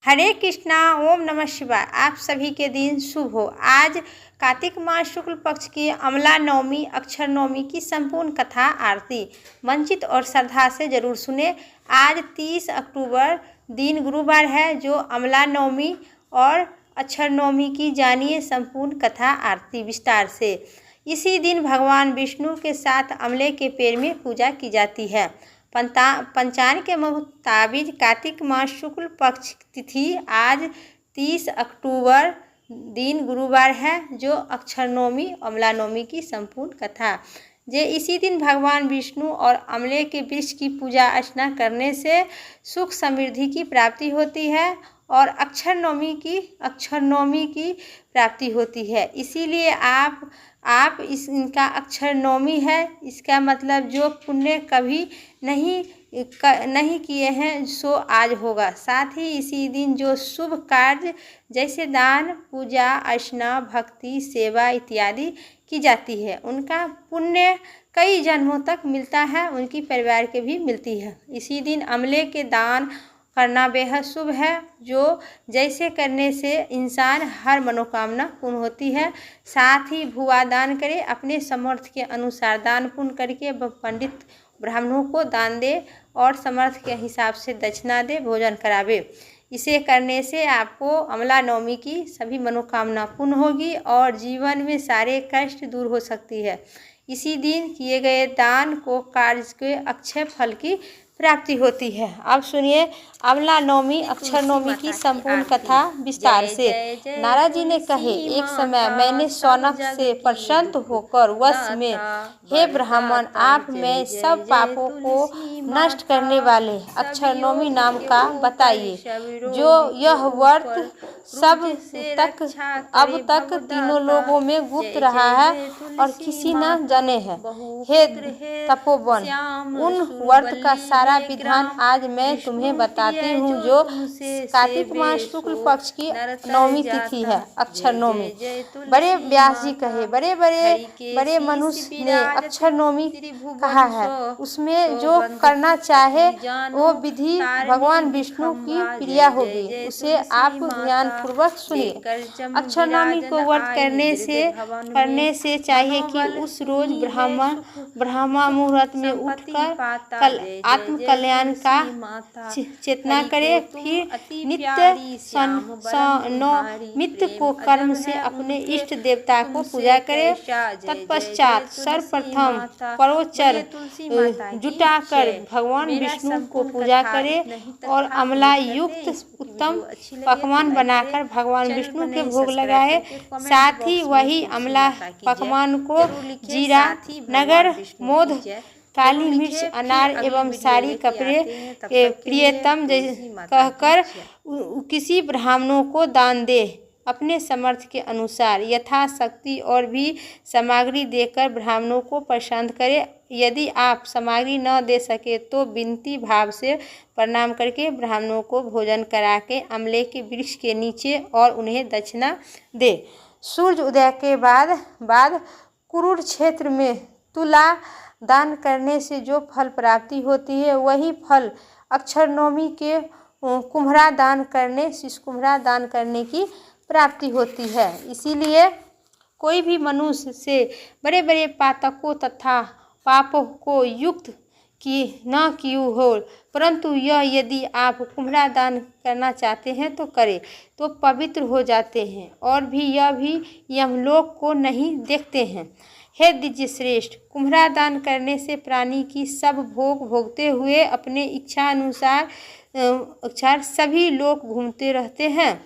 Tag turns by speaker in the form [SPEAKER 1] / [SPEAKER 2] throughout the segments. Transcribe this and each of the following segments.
[SPEAKER 1] हरे कृष्णा, ओम नमः शिवाय। आप सभी के दिन शुभ हो। आज कार्तिक मास शुक्ल पक्ष की अमला नवमी अक्षर नवमी की संपूर्ण कथा आरती वंचित और श्रद्धा से जरूर सुने। आज 30 अक्टूबर दिन गुरुवार है, जो अमला नवमी और अक्षर नवमी की जानिए संपूर्ण कथा आरती विस्तार से। इसी दिन भगवान विष्णु के साथ अमले के पेड़ में पूजा की जाती है। पंचांग के मुताबिक कार्तिक मास शुक्ल पक्ष तिथि आज 30 अक्टूबर दिन गुरुवार है, जो अक्षर नवमी अमला नवमी की संपूर्ण कथा। जे इसी दिन भगवान विष्णु और अमले के वृक्ष की पूजा अर्चना करने से सुख समृद्धि की प्राप्ति होती है और अक्षर नवमी की प्राप्ति होती है। इसीलिए आप इनका अक्षर नवमी है। इसका मतलब जो पुण्य कभी नहीं किए हैं सो आज होगा। साथ ही इसी दिन जो शुभ कार्य जैसे दान, पूजा, अर्चना, भक्ति, सेवा इत्यादि की जाती है, उनका पुण्य कई जन्मों तक मिलता है, उनकी परिवार के भी मिलती है। इसी दिन अमले के दान करना बेहद शुभ है, जो जैसे करने से इंसान हर मनोकामना पूर्ण होती है। साथ ही भुआ दान करे, अपने समर्थ के अनुसार दान पुण्य करके पंडित ब्राह्मणों को दान दे और समर्थ के हिसाब से दक्षिणा दे, भोजन करावे। इसे करने से आपको अमला नवमी की सभी मनोकामना पूर्ण होगी और जीवन में सारे कष्ट दूर हो सकती है। इसी दिन किए गए दान को कार्य के अक्षय फल की प्राप्ति होती है। अब सुनिए अमला नवमी अक्षर नवमी की संपूर्ण कथा विस्तार से। नारद जी ने कहे, एक समय मैंने शौनक से प्रसन्न होकर वश में, हे ब्राह्मण, आप में सब पापों को नष्ट करने वाले अक्षर नवमी नाम का बताइए, जो यह व्रत अब तक तीनों लोगों में गुप्त रहा है और किसी न जाने है। हे तपोवन, उन व्रत का सारा विधान आज मैं तुम्हें बताती हूँ, जो कार्तिक मास शुक्ल पक्ष की नवमी तिथि है, अक्षर नवमी। बड़े व्यास जी कहे, बड़े मनुष्य ने अक्षर नवमी कहा है। उसमें जो करना चाहे वो विधि भगवान विष्णु की प्रिया होगी, उसे आप ध्यान पूर्वक सुनिए। अक्षर नवमी को व्रत करने से चाहिए कि उस रोज ब्रह्मा मुहूर्त में उठकर आत्म कल्याण का चेतना करे। फिर नित्य को कर्म से अपने इष्ट देवता को पूजा करे। तत्पश्चात सर्वप्रथम परोचर जुटाकर भगवान विष्णु को पूजा करे और अमला युक्त उत्तम पकवान बनाकर भगवान विष्णु के भोग लगाए। साथ ही वही अमला पकवान को जीरा, नगर, मोद, काली मिर्च, अनार एवं सारी कपड़े प्रियतम कहकर किसी ब्राह्मणों को दान दे। अपने समर्थ के अनुसार यथाशक्ति और भी सामग्री देकर ब्राह्मणों को प्रसन्न करे। यदि आप सामग्री न दे सके तो विनती भाव से प्रणाम करके ब्राह्मणों को भोजन करा के अमले के वृक्ष के नीचे और उन्हें दक्षिणा दे। सूर्य उदय के बाद कुरूर क्षेत्र में तुला दान करने से जो फल प्राप्ति होती है, वही फल अक्षर नवमी के कुम्हरा दान करने की प्राप्ति होती है। इसीलिए कोई भी मनुष्य से बड़े पातकों तथा पापों को युक्त न किए हो, परंतु यदि आप कुम्हरा दान करना चाहते हैं तो करें, तो पवित्र हो जाते हैं और यह भी यमलोक को नहीं देखते हैं। हे द्विज श्रेष्ठ, कुम्हरा दान करने से प्राणी की सब भोग भोगते हुए अपने इच्छा अनुसार सभी लोग घूमते रहते हैं।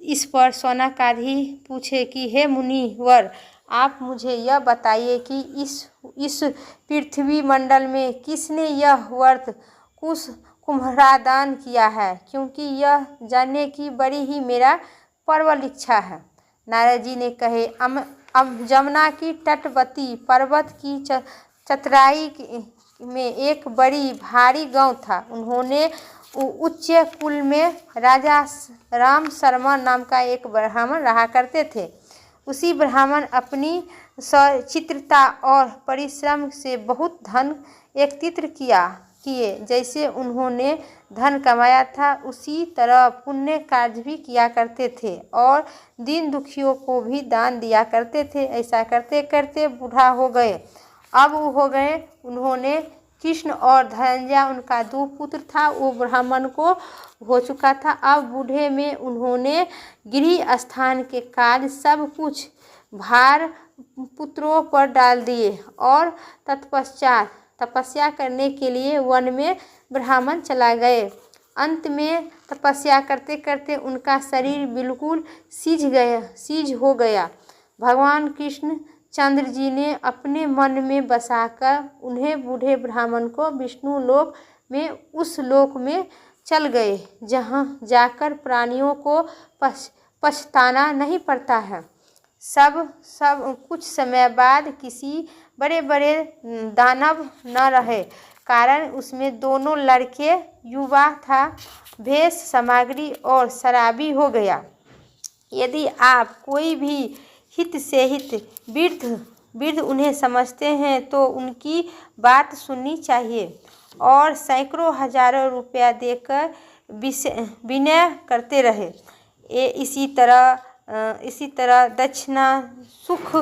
[SPEAKER 1] इस पर शौनकादि पूछे कि हे मुनिवर, आप मुझे यह बताइए कि इस पृथ्वी मंडल में किसने यह व्रत कुम्हरा दान किया है, क्योंकि यह जानने की बड़ी ही मेरा प्रबल इच्छा है। नारद जी ने कहे, अब जमुना की तटवर्ती पर्वत की चतराई में एक बड़ी भारी गांव था। उन्होंने उच्च कुल में राजा राम शर्मा नाम का एक ब्राह्मण रहा करते थे। उसी ब्राह्मण अपनी सचित्रता और परिश्रम से बहुत धन एकत्रित किया। किए। जैसे उन्होंने धन कमाया था उसी तरह पुण्य कार्य भी किया करते थे और दीन दुखियों को भी दान दिया करते थे। ऐसा करते करते बूढ़ा हो गए। अब वो हो गए, उन्होंने कृष्ण और धनंजय, उनका 2 पुत्र था, वो ब्राह्मण को हो चुका था। अब बूढ़े में उन्होंने गृह स्थान के कार्य सब कुछ भार पुत्रों पर डाल दिए और तत्पश्चात तपस्या करने के लिए वन में ब्राह्मण चला गए। अंत में तपस्या करते करते उनका शरीर बिल्कुल सीज हो गया। भगवान कृष्ण चंद्र जी ने अपने मन में बसाकर उन्हें बूढ़े ब्राह्मण को विष्णु लोक में उस लोक में चल गए जहाँ जाकर प्राणियों को पछताना नहीं पड़ता है। सब कुछ समय बाद किसी बड़े बड़े दानव न रहे, कारण उसमें दोनों लड़के युवा था, भेष सामग्री और शराबी हो गया। यदि आप कोई भी हित से हित वृद्ध उन्हें समझते हैं तो उनकी बात सुननी चाहिए और सैकड़ों हजारों रुपया देकर विनय करते रहे। इसी तरह दक्षिणा सुख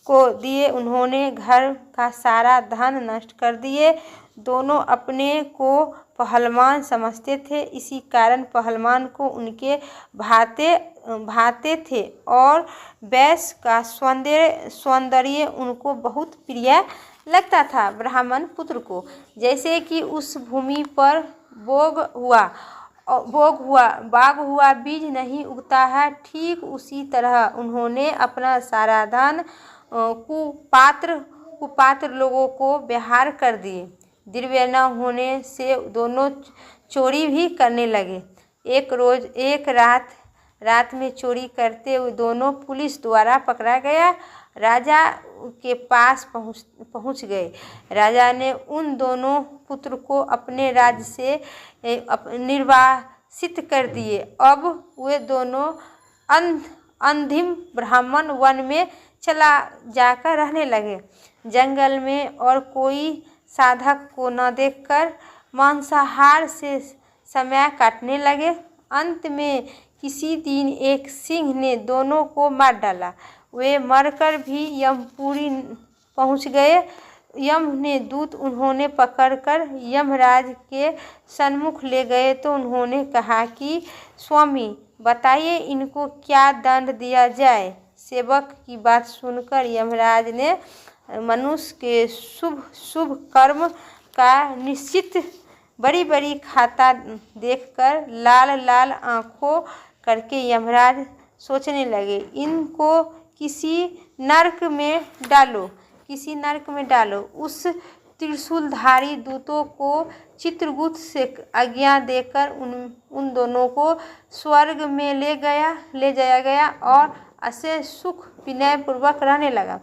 [SPEAKER 1] को दिए उन्होंने घर का सारा धन नष्ट कर दिए। दोनों अपने को पहलवान समझते थे, इसी कारण पहलवान को उनके भाते थे और वैश्य का सौंदर्य उनको बहुत प्रिय लगता था। ब्राह्मण पुत्र को जैसे कि उस भूमि पर बाग हुआ बीज नहीं उगता है, ठीक उसी तरह उन्होंने अपना सारा धन कुपात्र लोगों को व्यवहार कर दिए। दिव्य न होने से दोनों चोरी भी करने लगे। एक रात में चोरी करते हुए दोनों पुलिस द्वारा पकड़ा गया। राजा के पास पहुंच गए। राजा ने उन दोनों पुत्र को अपने राज्य से निर्वासित कर दिए। अब वे दोनों अंधिम ब्राह्मण वन में चला जाकर रहने लगे। जंगल में और कोई साधक को न देखकर मांसाहार से समय काटने लगे। अंत में किसी दिन एक सिंह ने दोनों को मार डाला। वे मरकर भी यमपुरी पहुंच गए। यम ने दूत उन्होंने पकड़कर यमराज के सन्मुख ले गए तो उन्होंने कहा कि स्वामी बताइए इनको क्या दंड दिया जाए। सेवक की बात सुनकर यमराज ने मनुष्य के शुभ कर्म का निश्चित बड़ी खाता देखकर लाल आंखों करके यमराज सोचने लगे, इनको किसी नरक में डालो। उस त्रिशूलधारी दूतों को चित्रगुप्त से आज्ञा देकर उन दोनों को स्वर्ग में ले जाया गया और ऐसे सुख विनय पूर्वक रहने लगा।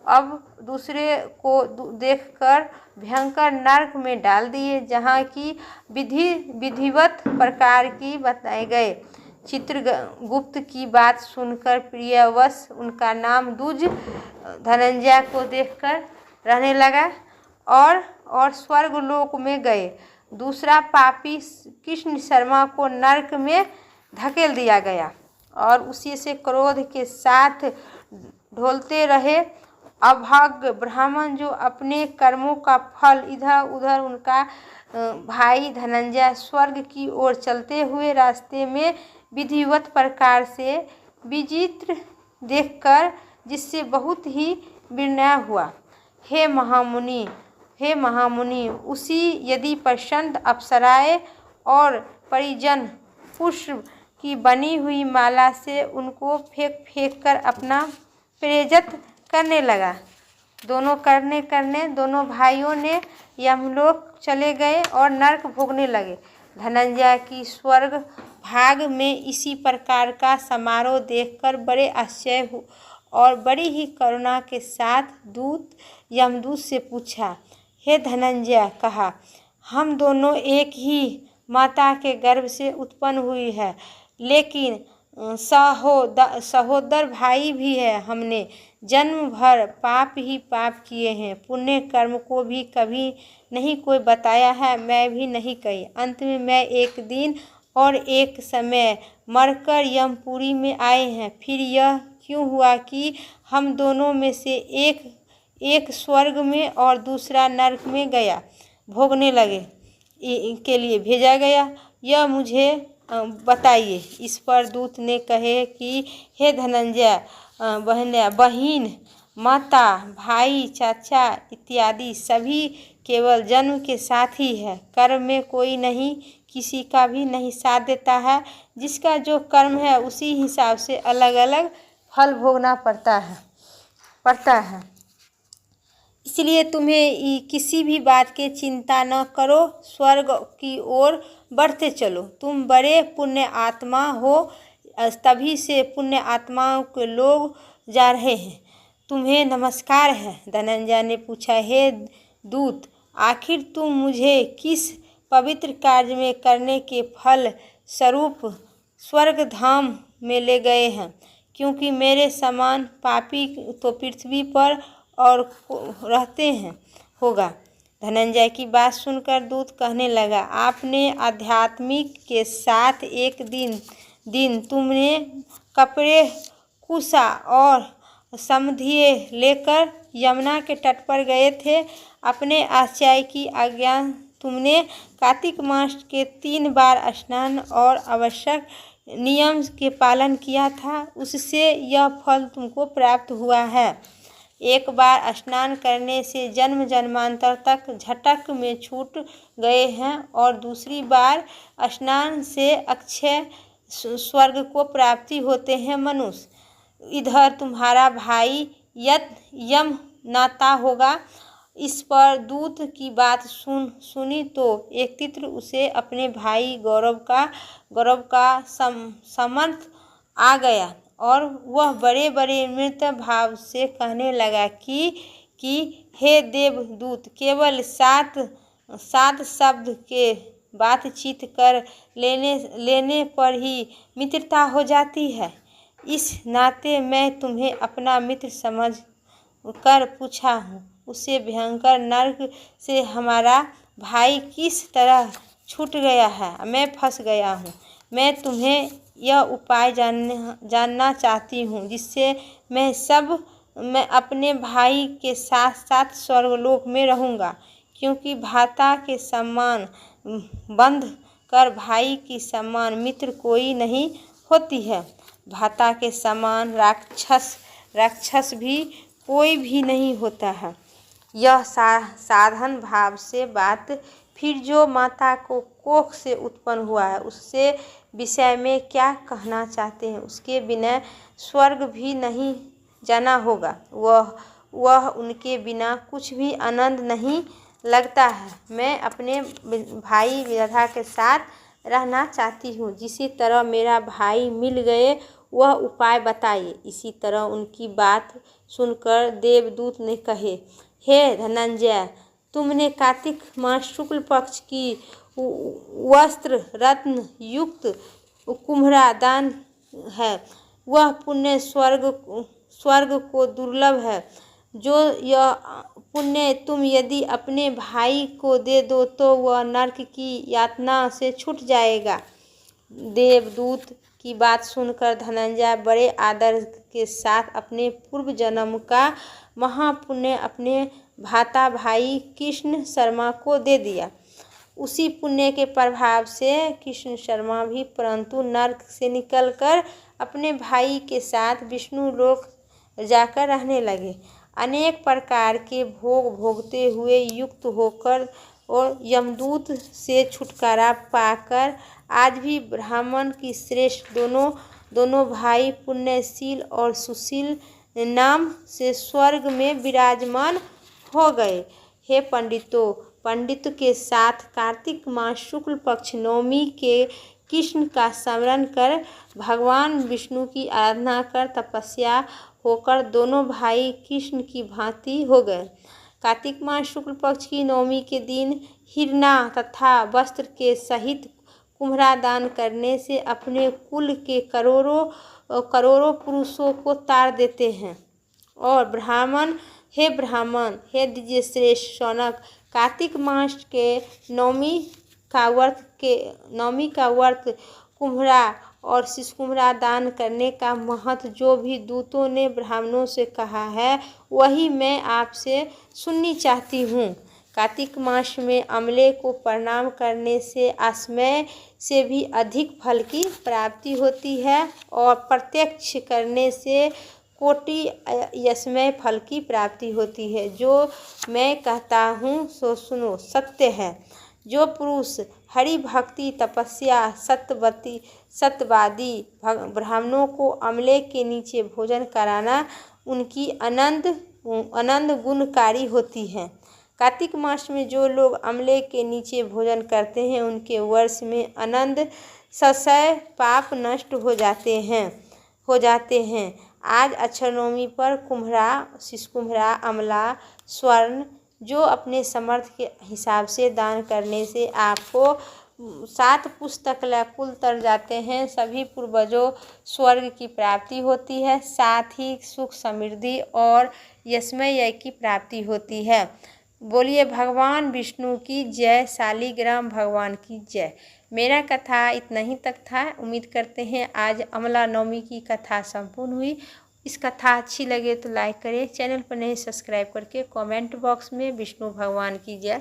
[SPEAKER 1] अब दूसरे को देखकर भयंकर नरक में डाल दिए, जहाँ की विधिवत प्रकार की बताए गए। चित्रगुप्त की बात सुनकर प्रियवश उनका नाम दूज धनंजय को देखकर रहने लगा और स्वर्ग लोक में गए। दूसरा पापी कृष्ण शर्मा को नरक में धकेल दिया गया और उसी से क्रोध के साथ ढोलते रहे। अभाग्य ब्राह्मण जो अपने कर्मों का फल इधर उधर उनका भाई धनंजय स्वर्ग की ओर चलते हुए रास्ते में विधिवत प्रकार से विचित्र देखकर जिससे बहुत ही विनय हुआ। हे महामुनि, उसी यदि प्रसन्न अप्सराएं और परिजन पुष्प की बनी हुई माला से उनको फेंक कर अपना प्रेरित करने लगा। दोनों भाइयों ने यमलोक चले गए और नरक भोगने लगे। धनंजय की स्वर्ग भाग में इसी प्रकार का समारोह देखकर बड़े आश्चर्य हुए और बड़ी ही करुणा के साथ यमदूत से पूछा, हे धनंजय, कहा, हम दोनों एक ही माता के गर्भ से उत्पन्न हुई है, लेकिन सहोदर भाई भी है। हमने जन्म भर पाप ही पाप किए हैं, पुण्य कर्म को भी कभी नहीं कोई बताया है, मैं भी नहीं कही। अंत में मैं एक दिन और एक समय मरकर यमपुरी में आए हैं। फिर यह क्यों हुआ कि हम दोनों में से एक स्वर्ग में और दूसरा नरक में गया भोगने लगे के लिए भेजा गया, यह मुझे बताइए। इस पर दूत ने कहे कि हे धनंजय, बहन, माता, भाई, चाचा इत्यादि सभी केवल जन्म के साथ ही है। कर्म में कोई नहीं, किसी का भी नहीं साथ देता है। जिसका जो कर्म है उसी हिसाब से अलग अलग फल भोगना पड़ता है। इसलिए तुम्हें किसी भी बात की चिंता न करो, स्वर्ग की ओर बढ़ते चलो। तुम बड़े पुण्य आत्मा हो, तभी से पुण्य आत्माओं के लोग जा रहे हैं। तुम्हें नमस्कार है। धनंजय ने पूछा, हे दूत, आखिर तुम मुझे किस पवित्र कार्य में करने के फल स्वरूप स्वर्ग धाम में ले गए हैं? क्योंकि मेरे समान पापी तो पृथ्वी पर और रहते हैं होगा। धनंजय की बात सुनकर दूत कहने लगा, आपने आध्यात्मिक के साथ एक दिन तुमने कपड़े, कुशा और समधिए लेकर यमुना के तट पर गए थे। अपने आचार्य की आज्ञा तुमने कार्तिक मास के 3 बार स्नान और आवश्यक नियम के पालन किया था, उससे यह फल तुमको प्राप्त हुआ है। एक बार स्नान करने से जन्म जन्मांतर तक झटक में छूट गए हैं और दूसरी बार स्नान से अक्षय स्वर्ग को प्राप्ति होते हैं मनुष्य। इधर तुम्हारा भाई यम नाता होगा। इस पर दूत की बात सुनी तो एक तीव्र उसे अपने भाई गौरव का समर्थ आ गया और वह बड़े बड़े मृत भाव से कहने लगा कि हे देवदूत, केवल सात शब्द के बातचीत कर लेने पर ही मित्रता हो जाती है। इस नाते मैं तुम्हें अपना मित्र समझ कर पूछा हूँ, उसे भयंकर नरक से हमारा भाई किस तरह छूट गया है। मैं फंस गया हूँ। मैं तुम्हें यह उपाय जानना चाहती हूँ जिससे मैं अपने भाई के साथ साथ स्वर्गलोक में रहूँगा। क्योंकि भ्राता के सम्मान बंध कर भाई की सम्मान मित्र कोई नहीं होती है। भ्राता के समान राक्षस भी कोई भी नहीं होता है। यह साधन भाव से बात। फिर जो माता को कोख से उत्पन्न हुआ है उससे विषय में क्या कहना चाहते हैं? उसके बिना स्वर्ग भी नहीं जाना होगा। वह उनके बिना कुछ भी आनंद नहीं लगता है। मैं अपने भाई विधाता के साथ रहना चाहती हूँ। जिसी तरह मेरा भाई मिल गए वह उपाय बताइए। इसी तरह उनकी बात सुनकर देवदूत ने कहे, हे धनंजय, तुमने कार्तिक मास शुक्ल पक्ष की वस्त्र रत्न युक्त कुम्हरा दान है। वह पुण्य स्वर्ग को दुर्लभ है। जो यह पुण्य तुम यदि अपने भाई को दे दो तो वह नरक की यातना से छूट जाएगा। देवदूत की बात सुनकर धनंजय बड़े आदर के साथ अपने पूर्व जन्म का महापुण्य अपने भ्राता भाई कृष्ण शर्मा को दे दिया। उसी पुण्य के प्रभाव से कृष्ण शर्मा भी परंतु नरक से निकलकर अपने भाई के साथ विष्णु लोक जाकर रहने लगे। अनेक प्रकार के भोग भोगते हुए युक्त होकर और यमदूत से छुटकारा पाकर आज भी ब्राह्मण की श्रेष्ठ दोनों भाई पुण्यशील और सुशील नाम से स्वर्ग में विराजमान हो गए। हे पंडितों, पंडित के साथ कार्तिक मास शुक्ल पक्ष नवमी के कृष्ण का स्मरण कर भगवान विष्णु की आराधना कर तपस्या होकर दोनों भाई कृष्ण की भांति हो गए। कार्तिक मास शुक्ल पक्ष की नवमी के दिन हिरना तथा वस्त्र के सहित कुम्हरा दान करने से अपने कुल के करोड़ों पुरुषों को तार देते हैं। और ब्राह्मण, हे द्विज श्रेष्ठ शौनक, कार्तिक मास के नवमी का व्रत कुम्हरा और शिशुकुम्हरा दान करने का महत्व जो भी दूतों ने ब्राह्मणों से कहा है वही मैं आपसे सुननी चाहती हूँ। कार्तिक मास में अमले को प्रणाम करने से असमय से भी अधिक फल की प्राप्ति होती है और प्रत्यक्ष करने से कोटि यशमय फल की प्राप्ति होती है। जो मैं कहता हूँ सो सुनो, सत्य है। जो पुरुष हरि भक्ति, तपस्या, सत्यवादी ब्राह्मणों को अमले के नीचे भोजन कराना उनकी आनंद गुणकारी होती है। कार्तिक मास में जो लोग अमले के नीचे भोजन करते हैं उनके वर्ष में आनंद संशय पाप नष्ट हो जाते हैं। आज अक्षय नवमी पर कुम्हरा, शिशुकुम्हरा, अमला, स्वर्ण जो अपने सामर्थ्य के हिसाब से दान करने से आपको 7 पुस्तक कुल तर जाते हैं। सभी पूर्वजों स्वर्ग की प्राप्ति होती है, साथ ही सुख, समृद्धि और यशमय की प्राप्ति होती है। बोलिए भगवान विष्णु की जय, शालिग्राम भगवान की जय। मेरा कथा इतना ही तक था। उम्मीद करते हैं आज अमला नवमी की कथा संपूर्ण हुई। इस कथा अच्छी लगे तो लाइक करें, चैनल पर नए सब्सक्राइब करके कमेंट बॉक्स में विष्णु भगवान की जय